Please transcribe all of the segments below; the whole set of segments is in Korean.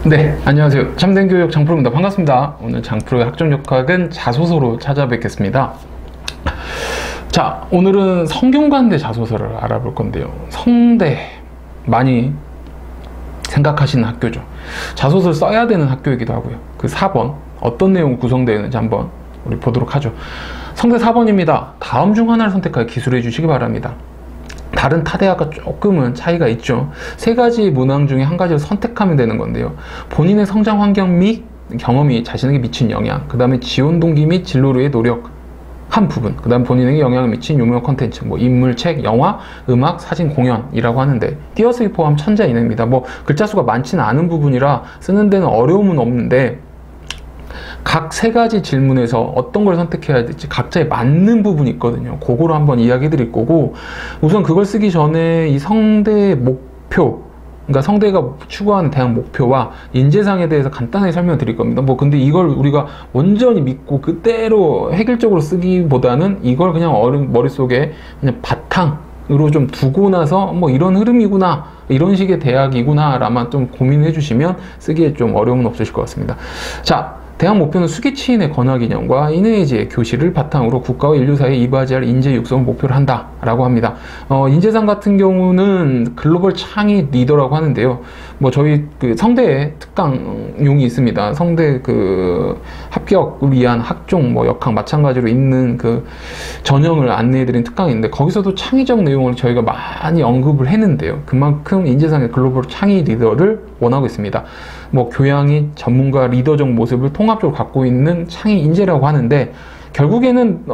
네, 안녕하세요. 참된교육 장프로입니다. 반갑습니다. 오늘 장프로의 학종역학은 자소서로 찾아뵙겠습니다. 자, 오늘은 성균관대 자소서를 알아볼 건데요. 성대 많이 생각하시는 학교죠. 자소서를 써야 되는 학교이기도 하고요. 그 4번 어떤 내용 구성되어 있는지 한번 우리 보도록 하죠. 성대 4번입니다. 다음 중 하나를 선택하여 기술해 주시기 바랍니다. 다른 타대학과 조금은 차이가 있죠. 세 가지 문항 중에 한 가지를 선택하면 되는 건데요. 본인의 성장 환경 및 경험이 자신에게 미친 영향, 그 다음에 지원 동기 및 진로로의 노력 한 부분, 그 다음 본인에게 영향을 미친 유명 콘텐츠, 뭐 인물, 책, 영화, 음악, 사진, 공연이라고 하는데 띄어쓰기 포함 천자 이내입니다. 뭐 글자 수가 많지는 않은 부분이라 쓰는 데는 어려움은 없는데 각 세 가지 질문에서 어떤 걸 선택해야 될지 각자에 맞는 부분이 있거든요. 그거로 한번 이야기 드릴 거고, 우선 그걸 쓰기 전에 이 성대의 목표, 그러니까 성대가 추구하는 대학 목표와 인재상에 대해서 간단하게 설명드릴 겁니다. 뭐 근데 이걸 우리가 온전히 믿고 그대로 획일적으로 쓰기보다는 이걸 그냥 머릿속에 그냥 바탕으로 좀 두고 나서 뭐 이런 흐름이구나, 이런 식의 대학이구나 라만 좀 고민해 주시면 쓰기에 좀 어려움은 없으실 것 같습니다. 자, 대학 목표는 수기치인의 권화기념과 인해의지의 교실을 바탕으로 국가와 인류 사이에 이바지할 인재 육성을 목표로 한다라고 합니다. 인재상 같은 경우는 글로벌 창의 리더라고 하는데요. 뭐 저희 그 성대에 특강용이 있습니다. 성대 그 합격을 위한 학종 뭐 역학 마찬가지로 있는 그 전형을 안내해드린 특강이 있는데 거기서도 창의적 내용을 저희가 많이 언급을 했는데요. 그만큼 인재상의 글로벌 창의 리더를 원하고 있습니다. 뭐 교양이 전문가 리더적 모습을 통합적으로 갖고 있는 창의 인재라고 하는데 결국에는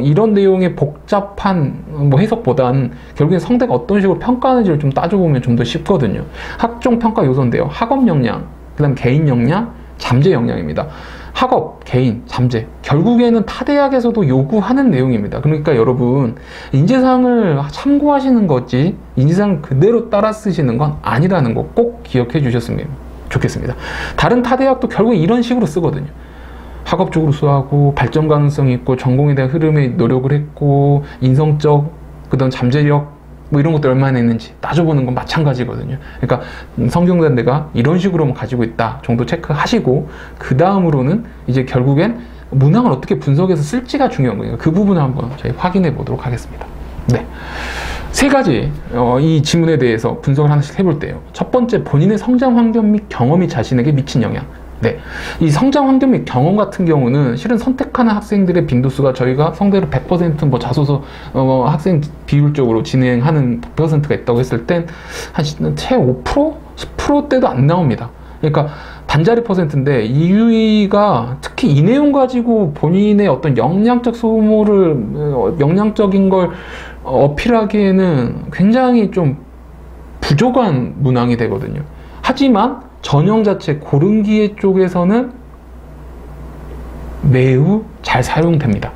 이런 내용의 복잡한 뭐 해석보다는 결국엔 성대가 어떤 식으로 평가하는지를 좀 따져보면 좀 더 쉽거든요. 학종 평가 요소인데요. 학업 역량, 그 다음 개인 역량, 잠재 역량입니다. 학업, 개인, 잠재 결국에는 타대학에서도 요구하는 내용입니다. 그러니까 여러분 인재상을 참고하시는 거지 인재상 그대로 따라 쓰시는 건 아니라는 거 꼭 기억해 주셨으면 좋겠습니다. 다른 타대학도 결국 이런 식으로 쓰거든요. 학업적으로 수하고 발전 가능성이 있고 전공에 대한 흐름에 노력을 했고 인성적 그다음 잠재력 뭐 이런 것들 얼마나 했는지 따져보는 건 마찬가지거든요. 그러니까 성균관대가 이런 식으로만 가지고 있다 정도 체크하시고 그 다음으로는 이제 결국엔 문항을 어떻게 분석해서 쓸지가 중요한 거예요. 그 부분을 한번 저희 확인해 보도록 하겠습니다. 네. 세 가지 이 지문에 대해서 분석을 하나씩 해볼 때요. 첫 번째, 본인의 성장 환경 및 경험이 자신에게 미친 영향. 네, 이 성장 환경 및 경험 같은 경우는 실은 선택하는 학생들의 빈도수가 저희가 성대로 100% 뭐 자소서 학생 비율적으로 진행하는 퍼센트가 있다고 했을 땐 한 채 5%? 10%대도 안 나옵니다. 그러니까 반자리 퍼센트인데 이유가 특히 이 내용 가지고 본인의 어떤 역량적 소모를 역량적인 걸 어필하기에는 굉장히 좀 부족한 문항이 되거든요. 하지만 전형 자체 고른기회 쪽에서는 매우 잘 사용됩니다.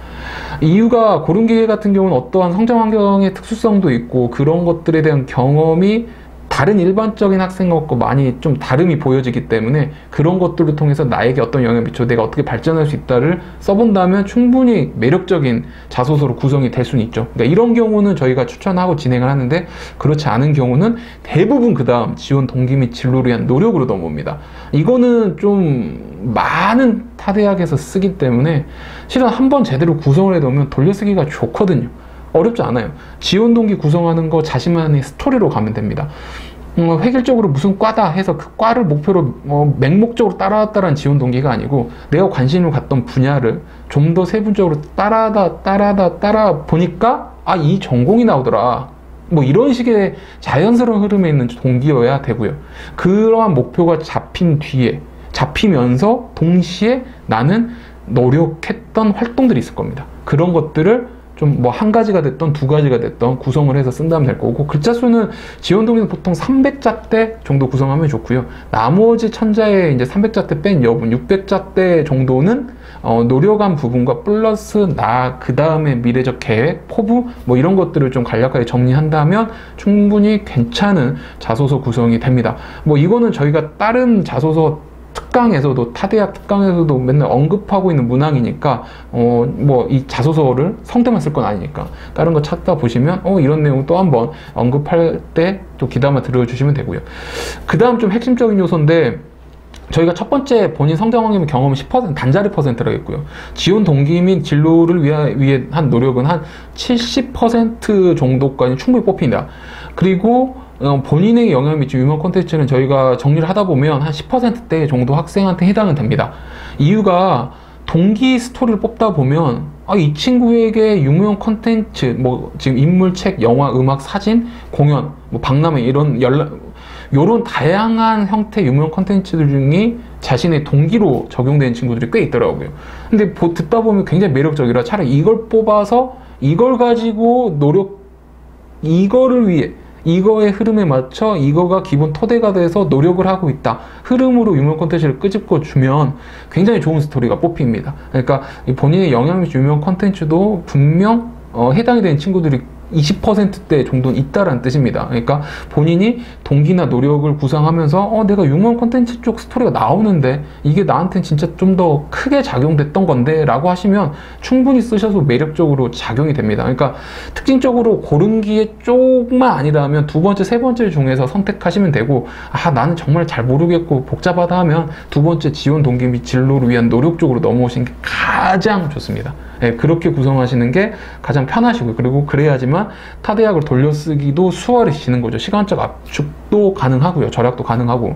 이유가 고른기회 같은 경우는 어떠한 성장 환경의 특수성도 있고 그런 것들에 대한 경험이 다른 일반적인 학생과 많이 좀 다름이 보여지기 때문에 그런 것들을 통해서 나에게 어떤 영향을 미쳐 내가 어떻게 발전할 수 있다를 써본다면 충분히 매력적인 자소서로 구성이 될 수는 있죠. 그러니까 이런 경우는 저희가 추천하고 진행을 하는데 그렇지 않은 경우는 대부분 그 다음 지원 동기 및 진로를 위한 노력으로 넘어옵니다. 이거는 좀 많은 타대학에서 쓰기 때문에 실은 한번 제대로 구성을 해놓으면 돌려쓰기가 좋거든요. 어렵지 않아요. 지원 동기 구성하는 거 자신만의 스토리로 가면 됩니다. 획일적으로 무슨 과다 해서 그 과를 목표로 맹목적으로 따라왔다라는 지원 동기가 아니고 내가 관심을 갖던 분야를 좀 더 세부적으로 따라 보니까 아, 이 전공이 나오더라. 뭐 이런 식의 자연스러운 흐름에 있는 동기여야 되고요. 그러한 목표가 잡히면서 동시에 나는 노력했던 활동들이 있을 겁니다. 그런 것들을 좀 뭐 한 가지가 됐던 두 가지가 됐던 구성을 해서 쓴다면 될 거고 글자 수는 지원 동기는 보통 300자대 정도 구성하면 좋고요. 나머지 천자에 이제 300자대 뺀 여분 600자대 정도는 노력한 부분과 플러스 그 다음에 미래적 계획, 포부 뭐 이런 것들을 좀 간략하게 정리한다면 충분히 괜찮은 자소서 구성이 됩니다. 뭐 이거는 저희가 다른 자소서 특강에서도 타대학 특강에서도 맨날 언급하고 있는 문항이니까 뭐 이 자소서를 성대만 쓸 건 아니니까 다른 거 찾다 보시면 이런 내용 또 한번 언급할 때 또 귀담아 들어주시면 되고요. 그 다음 좀 핵심적인 요소인데 저희가 첫 번째 본인 성장 확률 경험은 10% 단자리 퍼센트라고 했고요. 지원 동기 및 진로를 위해 한 노력은 한 70% 정도까지 충분히 뽑힌다. 그리고 본인의 영향을 미친 유명 콘텐츠는 저희가 정리를 하다 보면 한 10%대 정도 학생한테 해당은 됩니다. 이유가 동기 스토리를 뽑다 보면 이 친구에게 유명 콘텐츠, 뭐 지금 인물, 책, 영화, 음악, 사진, 공연, 뭐 박람회 이런 요런 다양한 형태 유명 콘텐츠들 중에 자신의 동기로 적용되는 친구들이 꽤 있더라고요. 근데 듣다 보면 굉장히 매력적이라 차라리 이걸 뽑아서 이걸 가지고 이거를 위해 이거의 흐름에 맞춰 이거가 기본 토대가 돼서 노력을 하고 있다. 흐름으로 유명 콘텐츠를 끄집고 주면 굉장히 좋은 스토리가 뽑힙니다. 그러니까 본인의 영향력 유명 콘텐츠도 분명 해당이 되는 친구들이 20%대 정도는 있다라는 뜻입니다. 그러니까 본인이 동기나 노력을 구상하면서 내가 유명 콘텐츠 쪽 스토리가 나오는데 이게 나한테는 진짜 좀 더 크게 작용됐던 건데 라고 하시면 충분히 쓰셔도 매력적으로 작용이 됩니다. 그러니까 특징적으로 고른 기회 쪽만 아니라면 두 번째, 세 번째 중에서 선택하시면 되고 나는 정말 잘 모르겠고 복잡하다 하면 두 번째 지원 동기 및 진로를 위한 노력 쪽으로 넘어오시는 게 가장 좋습니다. 그렇게 구성하시는 게 가장 편하시고요. 그리고 그래야지만 타대학을 돌려쓰기도 수월해지는 거죠. 시간적 압축도 가능하고요. 절약도 가능하고.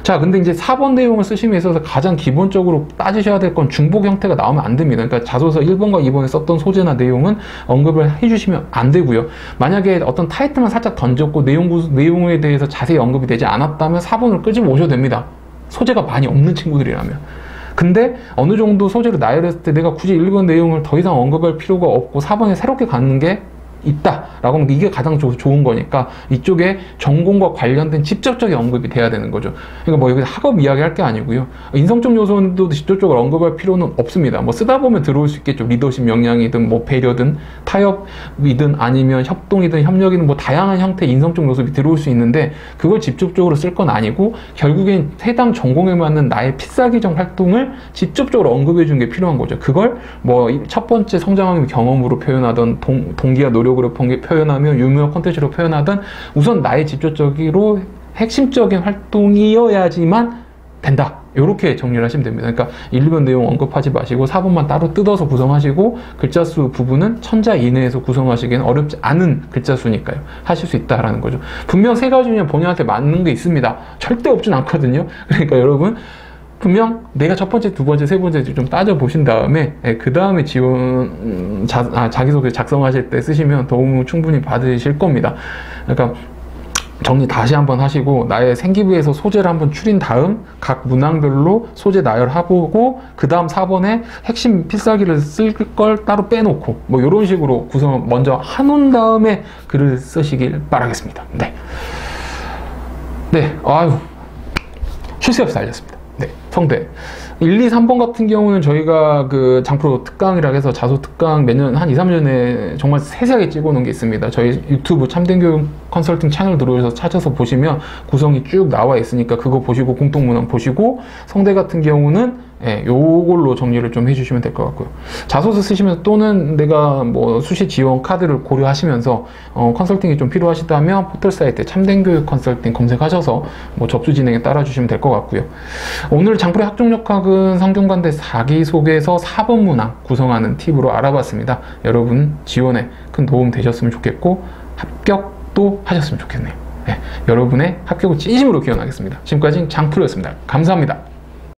자, 근데 이제 4번 내용을 쓰심에 있어서 가장 기본적으로 따지셔야 될 건 중복 형태가 나오면 안 됩니다. 그러니까 자소서 1번과 2번에 썼던 소재나 내용은 언급을 해주시면 안 되고요. 만약에 어떤 타이틀만 살짝 던졌고 내용에 대해서 자세히 언급이 되지 않았다면 4번을 끄집어 오셔도 됩니다. 소재가 많이 없는 친구들이라면. 근데 어느 정도 소재를 나열했을 때 내가 굳이 1번 내용을 더 이상 언급할 필요가 없고 4번에 새롭게 가는 게 있다라고 하면 이게 가장 좋은 거니까 이쪽에 전공과 관련된 직접적인 언급이 돼야 되는 거죠. 그러니까 뭐 여기 학업 이야기할 게 아니고요. 인성적 요소도 직접적으로 언급할 필요는 없습니다. 뭐 쓰다 보면 들어올 수 있겠죠. 리더십 역량이든 뭐 배려든 타협이든 아니면 협동이든 협력이든 뭐 다양한 형태의 인성적 요소가 들어올 수 있는데 그걸 직접적으로 쓸 건 아니고 결국엔 해당 전공에 맞는 나의 필사기적 활동을 직접적으로 언급해 주는 게 필요한 거죠. 그걸 뭐 첫 번째 성장하는 경험으로 표현하던 동기와 노력 으로 표현하면 유명 콘텐츠로 표현하던 우선 나의 직접적으로 핵심적인 활동이어야지만 된다. 이렇게 정리를 하시면 됩니다. 그러니까 1, 2번 내용 언급하지 마시고 4번만 따로 뜯어서 구성하시고 글자 수 부분은 1000자 이내에서 구성하시기에는 어렵지 않은 글자 수니까요. 하실 수 있다라는 거죠. 분명 세 가지면 본인한테 맞는 게 있습니다. 절대 없진 않거든요. 그러니까 여러분 분명 내가 첫 번째, 두 번째, 세 번째 좀 따져보신 다음에 그 다음에 자기소개 작성하실 때 쓰시면 도움을 충분히 받으실 겁니다. 그러니까 정리 다시 한번 하시고 나의 생기부에서 소재를 한번 추린 다음 각 문항별로 소재 나열해보고 그 다음 4번에 핵심 필살기를 쓸 걸 따로 빼놓고 뭐 이런 식으로 구성을 먼저 해놓은 다음에 글을 쓰시길 바라겠습니다. 네, 아유 쉴 새 없이 달렸습니다. 네, 성대 1, 2, 3번 같은 경우는 저희가 그 장프로 특강이라 해서 자소 특강 매년 한 2, 3년에 정말 세세하게 찍어 놓은 게 있습니다. 저희 유튜브 참된교육 컨설팅 채널 들어오셔서 찾아서 보시면 구성이 쭉 나와 있으니까 그거 보시고 공통문항 보시고 성대 같은 경우는 요걸로 정리를 좀 해주시면 될 것 같고요. 자소서 쓰시면서 또는 내가 뭐 수시 지원 카드를 고려하시면서 컨설팅이 좀 필요하시다면 포털 사이트에 참된교육 컨설팅 검색하셔서 뭐 접수 진행에 따라주시면 될 것 같고요. 오늘 장프로의 학종역학은 성균관대 자기소개서 4번 문항 구성하는 팁으로 알아봤습니다. 여러분 지원에 큰 도움 되셨으면 좋겠고 합격도 하셨으면 좋겠네요. 여러분의 합격을 진심으로 기원하겠습니다. 지금까지 장프로였습니다. 감사합니다.